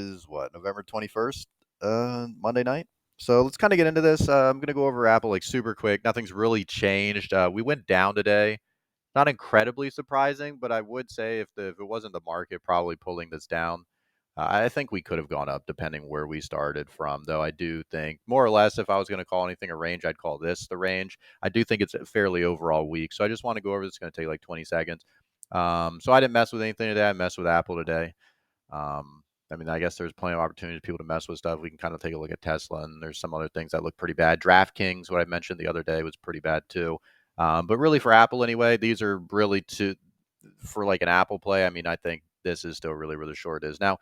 is what, November 21st, Monday night. So let's kind of get into this. I'm going to go over Apple like super quick. Nothing's really changed. We went down today. Not incredibly surprising, but I would say if it wasn't the market probably pulling this down, I think we could have gone up depending where we started from. Though I do think more or less, if I was going to call anything a range, I'd call this the range. I do think it's a fairly overall weak. So I just want to go over this. It's going to take like 20 seconds. So I didn't mess with anything today. I messed with Apple today. I mean, I guess there's plenty of opportunity for people to mess with stuff. We can kind of take a look at Tesla, and there's some other things that look pretty bad. DraftKings, what I mentioned the other day, was pretty bad too. But really, for Apple anyway, these are really for like an Apple play. I mean, I think this is still really, really short. Is now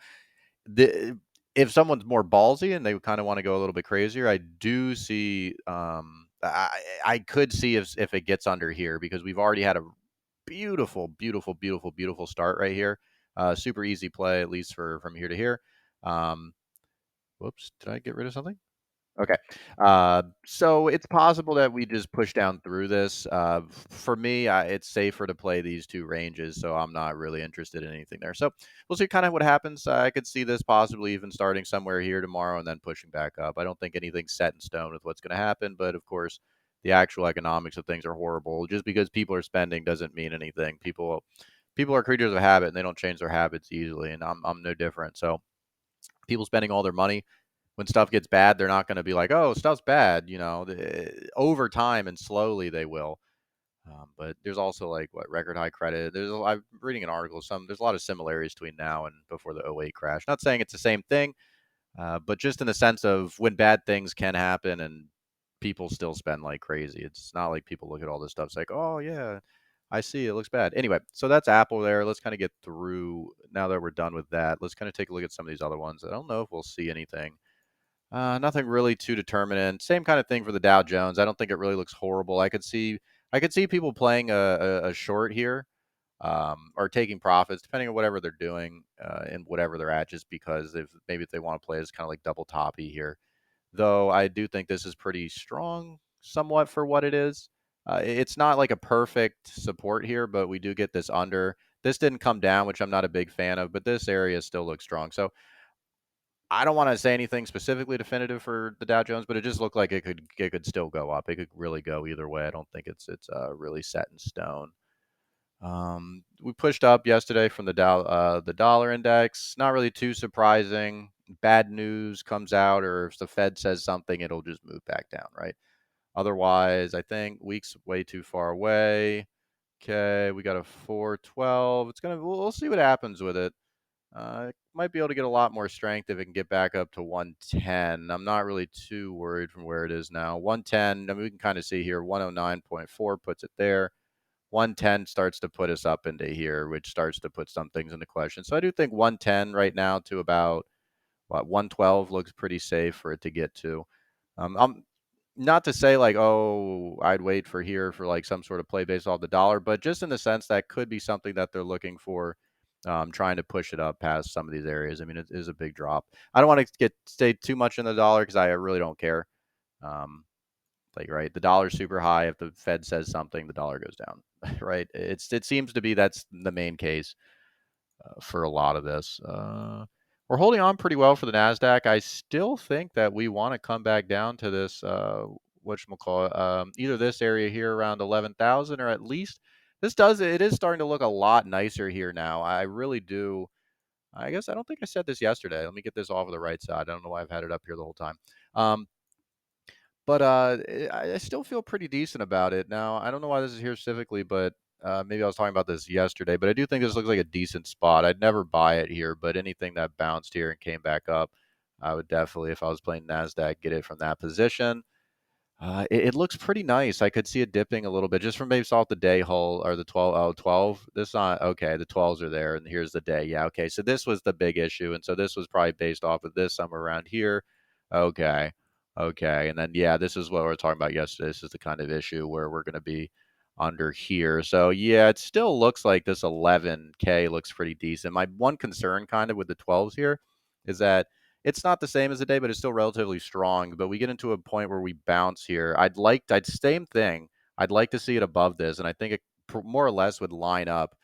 the if someone's more ballsy and they kind of want to go a little bit crazier, I do see. I could see if it gets under here because we've already had a beautiful, beautiful, beautiful, beautiful start right here. Super easy play, at least for from here to here. Um, Whoops, did I get rid of something? Okay. So it's possible that we just push down through this. For me, it's safer to play these two ranges, so I'm not really interested in anything there. So we'll see kind of what happens. I could see this possibly even starting somewhere here tomorrow and then pushing back up. I don't think anything's set in stone with what's going to happen, but of course, the actual economics of things are horrible. Just because people are spending doesn't mean anything. People are creatures of habit, and they don't change their habits easily, and I'm no different. So people spending all their money when stuff gets bad, they're not going to be like, "Oh, stuff's bad." Over time and slowly they will. But there's also like what record high credit. I'm reading an article. There's a lot of similarities between now and before the '08 crash. Not saying it's the same thing, but just in the sense of when bad things can happen and people still spend like crazy. It's not like people look at all this stuff. It's like, oh yeah, I see it looks bad. Anyway, so that's Apple there. Let's kind of get through now that we're done with that. Let's kind of take a look at some of these other ones. I don't know if we'll see anything. Nothing really too determinant. Same kind of thing for the Dow Jones. I don't think it really looks horrible. I could see people playing a short here, or taking profits, depending on whatever they're doing, and whatever they're at, just because if they want to play as kind of like double toppy here. Though I do think this is pretty strong, somewhat for what it is. It's not like a perfect support here, but we do get this under. This didn't come down, which I'm not a big fan of, but this area still looks strong. So I don't want to say anything specifically definitive for the Dow Jones, but it just looked like it could still go up. It could really go either way. I don't think it's really set in stone. We pushed up yesterday from the dollar index. Not really too surprising. Bad news comes out, or if the Fed says something, it'll just move back down, right? Otherwise, I think week's way too far away. Okay, we got a 412. We'll see what happens with it. Might be able to get a lot more strength if it can get back up to 110. I'm not really too worried from where it is now. 110, I mean, we can kind of see here 109.4 puts it there. 110 starts to put us up into here, which starts to put some things into question. So I do think 110 right now to about 112 looks pretty safe for it to get to. I'm not to say like, oh, I'd wait for here for like some sort of play based off the dollar, but just in the sense that could be something that they're looking for, trying to push it up past some of these areas. I mean, it is a big drop. I don't want to stay too much in the dollar because I really don't care. Um, like, right, the dollar's super high. If the Fed says something, the dollar goes down. Right? It seems to be that's the main case for a lot of this. We're holding on pretty well for the Nasdaq. I still think that we want to come back down to this whatchamacallit, either this area here around 11,000, or at least it is starting to look a lot nicer here now. I really do. I guess I don't think I said this yesterday. Let me get this off of the right side. I don't know why I've had it up here the whole time. Um, but I still feel pretty decent about it. Now, I don't know why this is here specifically, but maybe I was talking about this yesterday, but I do think this looks like a decent spot. I'd never buy it here, but anything that bounced here and came back up, I would definitely, if I was playing NASDAQ, get it from that position. It looks pretty nice. I could see it dipping a little bit just from based off the day hull or the 12. Oh, 12. This not okay. The 12s are there, and here's the day. Yeah, okay. So this was the big issue, and so this was probably based off of this somewhere around here. Okay, okay, and then yeah, this is what we were talking about yesterday. This is the kind of issue where we're going to be under here. So yeah, it still looks like this 11K looks pretty decent. My one concern, kind of with the 12s here, is that it's not the same as a day, but it's still relatively strong. But we get into a point where we bounce here. Same thing. I'd like to see it above this, and I think it more or less would line up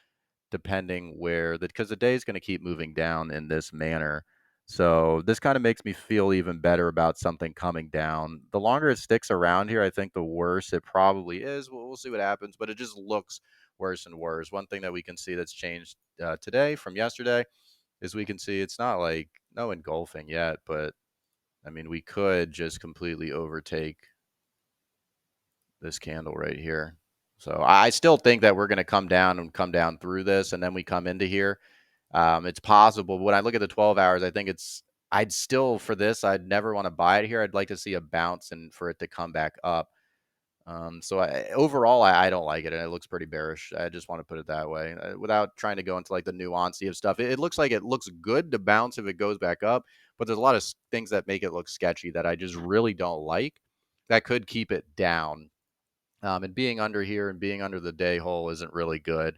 depending because the day is going to keep moving down in this manner. So this kind of makes me feel even better about something coming down. The longer it sticks around here, I think the worse it probably is. We'll see what happens, but it just looks worse and worse. One thing that we can see that's changed today from yesterday is we can see it's not like no engulfing yet, but I mean, we could just completely overtake this candle right here. So I still think that we're going to come down and come down through this, and then we come into here. It's possible. But when I look at the 12 hours, I think I'd still, for this, I'd never want to buy it here. I'd like to see a bounce and for it to come back up. Overall, I don't like it, and it looks pretty bearish. I just want to put it that way, without trying to go into like the nuance of stuff. It looks like it looks good to bounce if it goes back up, but there's a lot of things that make it look sketchy that I just really don't like. That could keep it down. And being under here and being under the day hole isn't really good.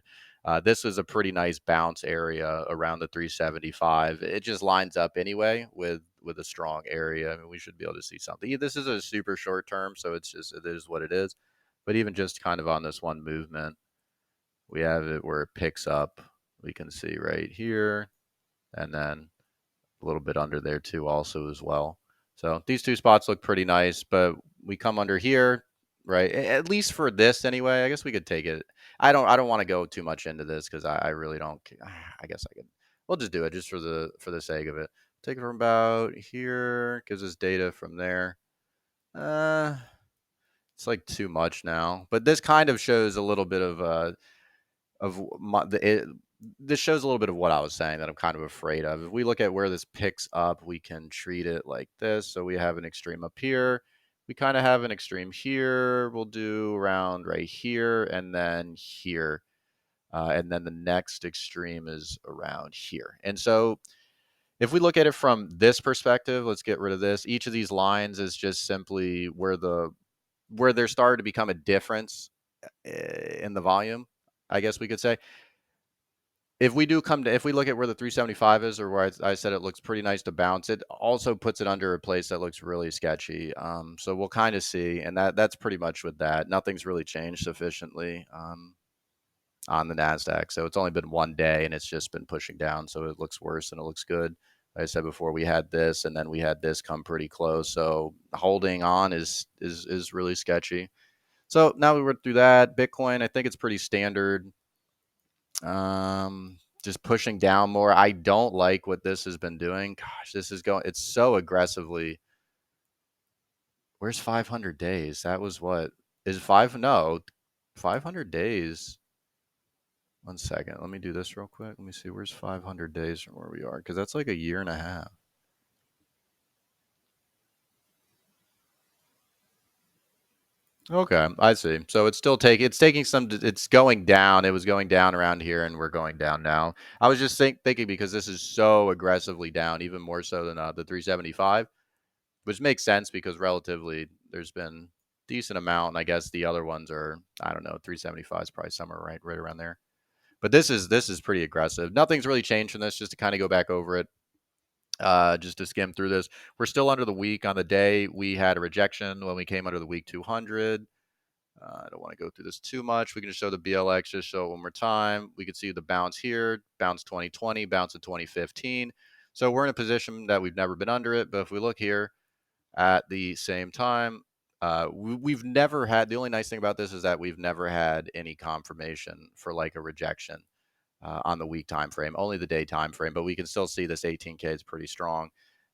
This is a pretty nice bounce area around the 375. It just lines up anyway with a strong area. I mean, we should be able to see something. This is a super short term, so it is what it is. But even just kind of on this one movement, we have it where it picks up. We can see right here, and then a little bit under there too, also as well. So these two spots look pretty nice, but we come under here, right? At least for this anyway. I guess we could take it. I don't want to go too much into this because I really don't. I guess I could. We'll just do it just for the sake of it. Take it from about here. Gives us data from there. Uh, it's like too much now, but this kind of shows a little bit of this shows a little bit of what I was saying that I'm kind of afraid of. If we look at where this picks up, we can treat it like this. So we have an extreme up here. We kind of have an extreme here. We'll do around right here and then here. And then the next extreme is around here. And so if we look at it from this perspective, let's get rid of this. Each of these lines is just simply where there started to become a difference in the volume, I guess we could say. If we do come to, if we look at where the 375 is, or where I said it looks pretty nice to bounce, it also puts it under a place that looks really sketchy. So we'll kind of see, and that's pretty much with that. Nothing's really changed sufficiently on the Nasdaq. So it's only been one day, and it's just been pushing down. So it looks worse and it looks good. Like I said before, we had this, and then we had this come pretty close. So holding on is really sketchy. So now we went through that. Bitcoin, I think it's pretty standard. Just pushing down more. I don't like what this has been doing. Gosh, this is going, it's so aggressively. Where's 500 days? That was what is no, 500 days. One second. Let me do this real quick. Let me see. Where's 500 days from where we are? Because that's like a year and a half. Okay, I see. So it's taking some, it's going down. It was going down around here, and we're going down now. I was just thinking because this is so aggressively down, even more so than the 375, which makes sense because relatively there's been decent amount, and I guess the other ones are, I don't know, 375 is probably somewhere right around there. But this is pretty aggressive. Nothing's really changed from this. Just to kind of go back over it, just to skim through this, we're still under the week. On the day we had a rejection when we came under the week 200. I don't want to go through this too much. We can just show the BLX, just show it one more time. We can see the bounce here, bounce 2020, bounce in 2015. So we're in a position that we've never been under it. But if we look here at the same time, we've never had, the only nice thing about this is that we've never had any confirmation for like a rejection on the week time frame, only the day time frame. But we can still see this 18K is pretty strong.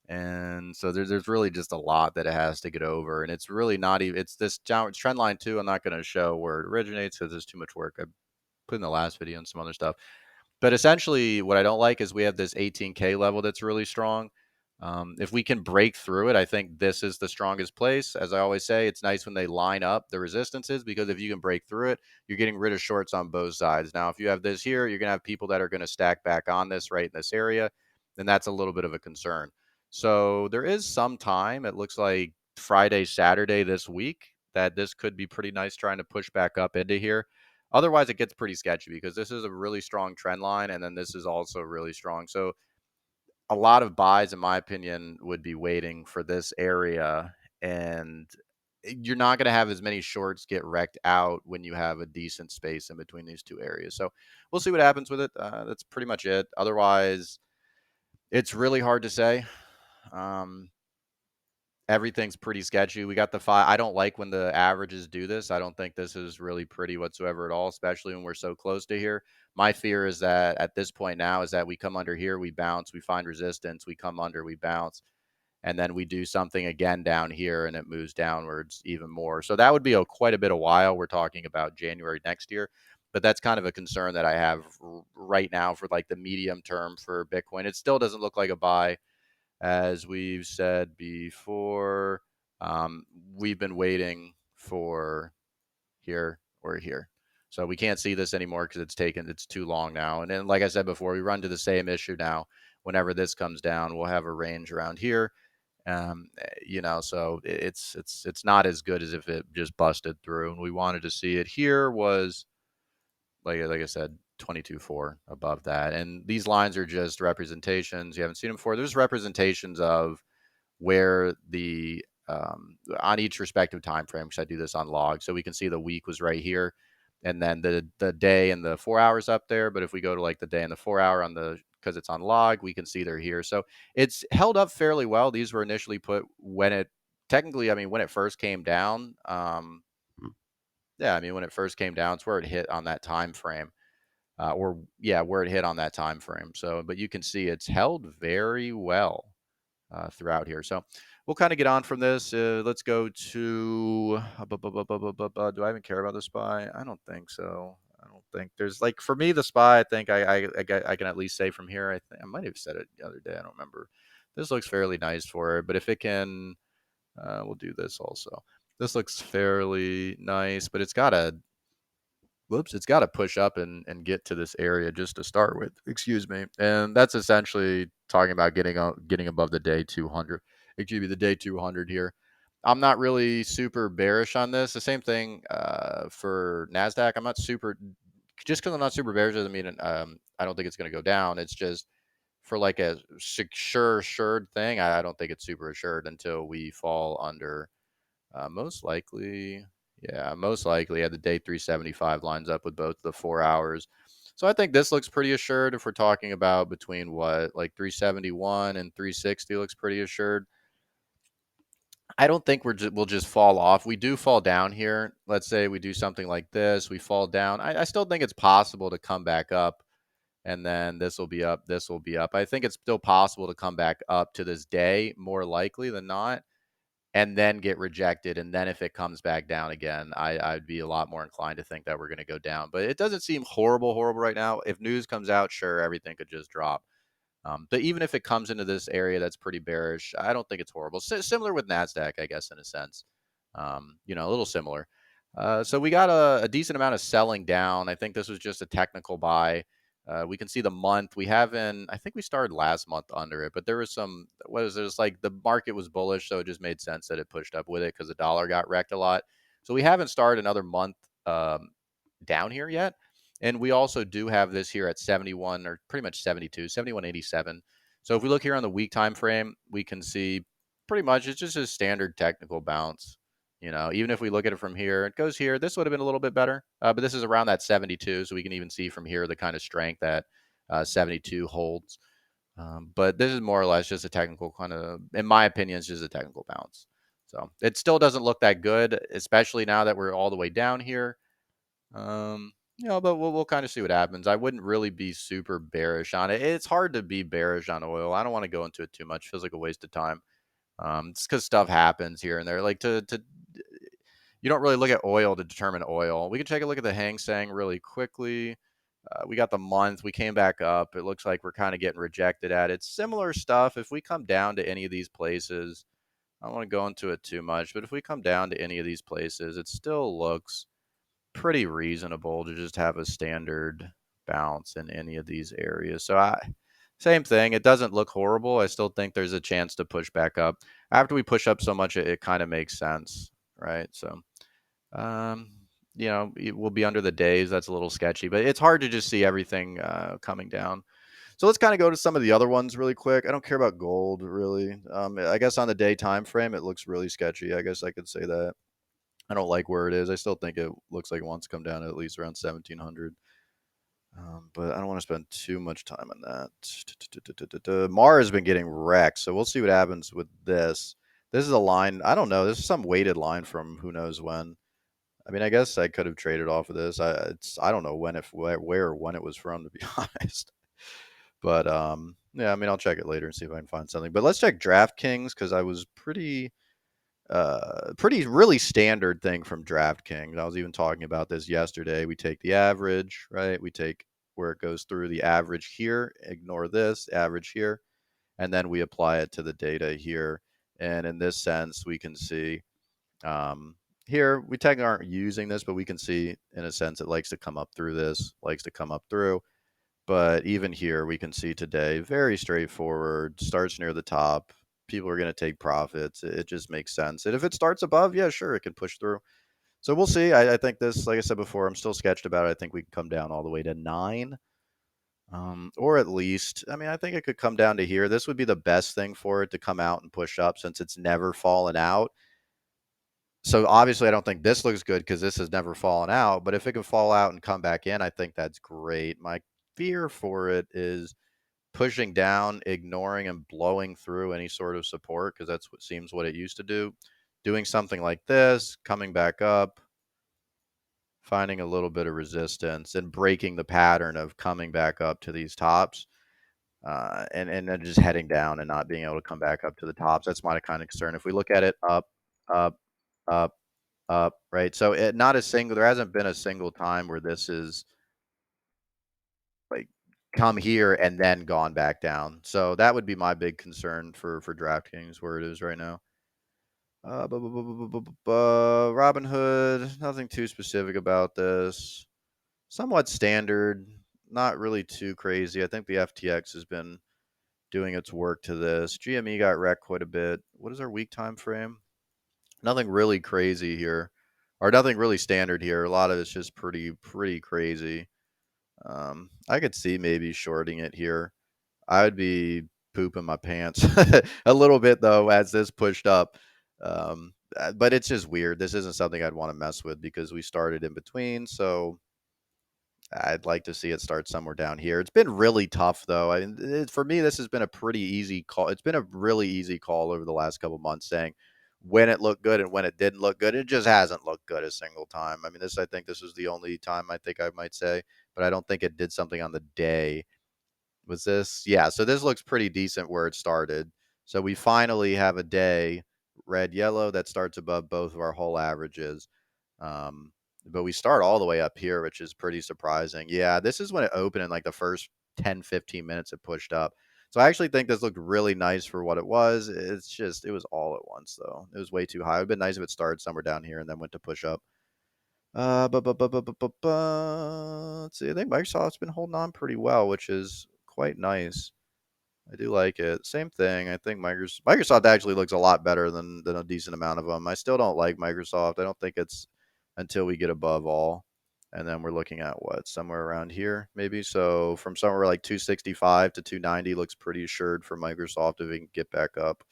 And so there's really just a lot that it has to get over, and it's really not even, it's this downward trend line too. I'm not going to show where it originates because there's too much work I put in the last video and some other stuff. But essentially, what I don't like is we have this 18K level that's really strong. If we can break through it, I think this is the strongest place. As I always say, it's nice when they line up the resistances, because if you can break through it, you're getting rid of shorts on both sides. Now, if you have this here, you're going to have people that are going to stack back on this right in this area, then that's a little bit of a concern. So there is some time. It looks like Friday, Saturday this week that this could be pretty nice trying to push back up into here. Otherwise, it gets pretty sketchy because this is a really strong trend line, and then this is also really strong. So a lot of buys, in my opinion, would be waiting for this area, and you're not going to have as many shorts get wrecked out when you have a decent space in between these two areas. So we'll see what happens with it. That's pretty much it. Otherwise, It's really hard to say. Um, Everything's pretty sketchy. We got the five. I don't like when the averages do this. I don't think this is really pretty whatsoever at all, especially when we're so close to here. My fear is that at this point now is that we come under here, we bounce, we find resistance, we come under, we bounce, and then we do something again down here and it moves downwards even more. So that would be quite a bit of while. We're talking about January next year. But that's kind of a concern that I have right now for like the medium term for Bitcoin. It still doesn't look like a buy, as we've said before. Um, we've been waiting for here or here. So we can't see this anymore because it's too long now. And then, like I said before, we run to the same issue now. Whenever this comes down, we'll have a range around here. So it's not as good as if it just busted through. And we wanted to see it here was like I said, 22.4 above that. And these lines are just representations. You haven't seen them before. There's representations of where the on each respective time frame, because I do this on log, so we can see the week was right here, and then the day and the 4 hours up there. But if we go to like the day and the 4 hour on the, because it's on log, we can see they're here. So it's held up fairly well. These were initially put when it technically, I mean, when it first came down. Yeah, I mean, when it first came down, it's where it hit on that time frame, or yeah, where it hit on that time frame. So, but you can see it's held very well throughout here. So we'll kind of get on from this. Let's go to. Do I even care about the spy? I don't think so. I don't think there's like for me the spy. I think I can at least say from here. I might have said it the other day. I don't remember. This looks fairly nice for it, but if it can, we'll do this also. This looks fairly nice, but it's got to push up and get to this area just to start with. Excuse me. And that's essentially talking about getting above the day 200. Excuse me, the day 200 here. I'm not really super bearish on this. The same thing for Nasdaq. I'm not super just because I'm not super bearish doesn't mean I don't think it's going to go down. It's just for like a secure assured thing. I don't think it's super assured until we fall under most likely, yeah, most likely at the day 375 lines up with both the 4 hours. So I think this looks pretty assured if we're talking about between what, like 371 and 360 looks pretty assured. I don't think we'll just fall off. We do fall down here. Let's say we do something like this, we fall down. I still think it's possible to come back up, and then this will be up, this will be up. I think it's still possible to come back up to this day, more likely than not, and then get rejected. And then if it comes back down again, I'd be a lot more inclined to think that we're going to go down. But it doesn't seem horrible right now. If news comes out, sure, everything could just drop. But even if it comes into this area that's pretty bearish, I don't think it's horrible. Similar with Nasdaq, I guess, in a sense. A little similar. So we got a decent amount of selling down. I think this was just a technical buy. We can see the month. We haven't, I think we started last month under it, but there was some, what is it? It's like the market was bullish, so it just made sense that it pushed up with it because the dollar got wrecked a lot. So we haven't started another month down here yet. And we also do have this here at 71 or pretty much 72, 71.87. So if we look here on the week time frame, we can see pretty much it's just a standard technical bounce. Even if we look at it from here, it goes here. This would have been a little bit better, but this is around that 72, so we can even see from here the kind of strength that 72 holds. But this is more or less just a technical kind of, in my opinion, it's just a technical bounce. So it still doesn't look that good, especially now that we're all the way down here. But we'll kind of see what happens. I wouldn't really be super bearish on it. It's hard to be bearish on oil. I don't want to go into it too much. It feels like a waste of time. It's because stuff happens here and there. Like you don't really look at oil to determine oil. We can take a look at the Hang Seng really quickly. We got the month. We came back up. It looks like we're kind of getting rejected at it. Similar stuff. If we come down to any of these places, I don't want to go into it too much, but if we come down to any of these places, it still looks pretty reasonable to just have a standard bounce in any of these areas. So same thing. It doesn't look horrible. I still think there's a chance to push back up. After we push up so much, it kind of makes sense, right? So, um, we'll be under the days. That's a little sketchy, but it's hard to just see everything coming down. So let's kind of go to some of the other ones really quick. I don't care about gold really. I guess on the day time frame, it looks really sketchy. I guess I could say that. I don't like where it is. I still think it looks like it wants to come down to at least around 1700. But I don't want to spend too much time on that. Mara has been getting wrecked, so we'll see what happens with this. This is a line. I don't know. This is some weighted line from who knows when. I mean, I guess I could have traded off of this. I don't know when, if where or when it was from, to be honest. But yeah, I mean, I'll check it later and see if I can find something. But let's check DraftKings because I was pretty really standard thing from DraftKings. I was even talking about this yesterday. We take the average, right? We take where it goes through the average here, ignore this average here, and then we apply it to the data here. And in this sense, we can see here we technically aren't using this, but we can see in a sense it likes to come up through this, likes to come up through. But even here, we can see today, very straightforward, starts near the top. People are going to take profits. It just makes sense. And if it starts above, yeah, sure, it can push through. So we'll see. I think this, like I said before, I'm still sketched about it. I think we can come down all the way to 9. Or at least, I mean, I think it could come down to here. This would be the best thing for it to come out and push up since it's never fallen out. So obviously, I don't think this looks good because this has never fallen out. But if it can fall out and come back in, I think that's great. My fear for it is pushing down, ignoring and blowing through any sort of support because that's what seems what it used to do. Doing something like this, coming back up, finding a little bit of resistance, and breaking the pattern of coming back up to these tops, and then just heading down and not being able to come back up to the tops. That's my kind of concern. If we look at it up, up, up, up, right? So not a single. There hasn't been a single time where this is like come here and then gone back down. So that would be my big concern for DraftKings where it is right now. Robinhood, nothing too specific about this. Somewhat standard, not really too crazy. I think the FTX has been doing its work to this. GME got wrecked quite a bit. What is our week time frame? Nothing really crazy here, or nothing really standard here. A lot of it's just pretty crazy. I could see maybe shorting it here. I would be pooping my pants a little bit though as this pushed up. But it's just weird. This isn't something I'd want to mess with because we started in between. So I'd like to see it start somewhere down here. It's been really tough though. I mean, for me, this has been a pretty easy call. It's been a really easy call over the last couple months saying when it looked good and when it didn't look good. It just hasn't looked good a single time. I mean, I think this was the only time I think I might say, but I don't think it did something on the day. Was this? Yeah, so this looks pretty decent where it started. So we finally have a day, red, yellow, that starts above both of our whole averages. Um, but we start all the way up here, which is pretty surprising. Yeah, this is when it opened in like the first 10, 15 minutes it pushed up. So I actually think this looked really nice for what it was. It's just, it was all at once, though. It was way too high. It would have been nice if it started somewhere down here and then went to push up. Let's see. I think Microsoft's been holding on pretty well, which is quite nice. I do like it. Same thing. I think Microsoft actually looks a lot better than a decent amount of them. I still don't like Microsoft. I don't think it's until we get above all, and then we're looking at what somewhere around here maybe. So from somewhere like 265 to 290 looks pretty assured for Microsoft if we can get back up.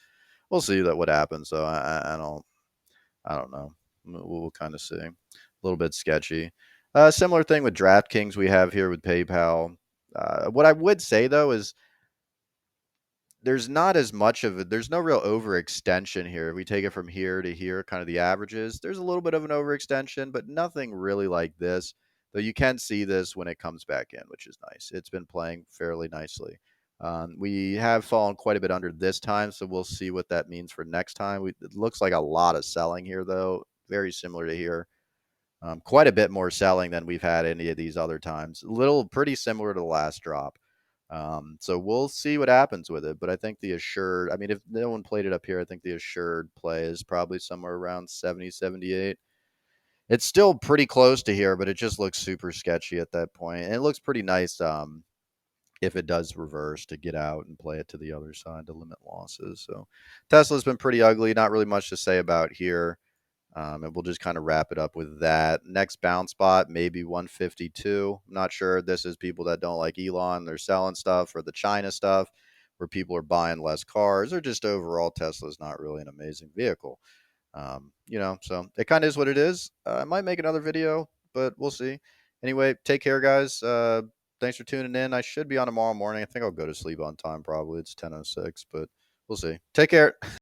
We'll see what happens. So I don't know. We'll kind of see. A little bit sketchy. Similar thing with DraftKings we have here with PayPal. What I would say though is there's not as much of it. There's no real overextension here. If we take it from here to here, kind of the averages, there's a little bit of an overextension, but nothing really like this. Though you can see this when it comes back in, which is nice. It's been playing fairly nicely. We have fallen quite a bit under this time, so we'll see what that means for next time. It looks like a lot of selling here, though. Very similar to here. Quite a bit more selling than we've had any of these other times. Pretty similar to the last drop. So we'll see what happens with it. But I think the assured, I mean, if no one played it up here, I think the assured play is probably somewhere around 70, 78. It's still pretty close to here, but it just looks super sketchy at that point. And it looks pretty nice if it does reverse to get out and play it to the other side to limit losses. So Tesla's been pretty ugly. Not really much to say about here. And we'll just kind of wrap it up with that. Next bounce spot, maybe 152. I'm not sure. This is people that don't like Elon. They're selling stuff or the China stuff where people are buying less cars or just overall Tesla's not really an amazing vehicle. So it kind of is what it is. I might make another video, but we'll see. Anyway, take care, guys. Thanks for tuning in. I should be on tomorrow morning. I think I'll go to sleep on time probably. It's 10:06, but we'll see. Take care.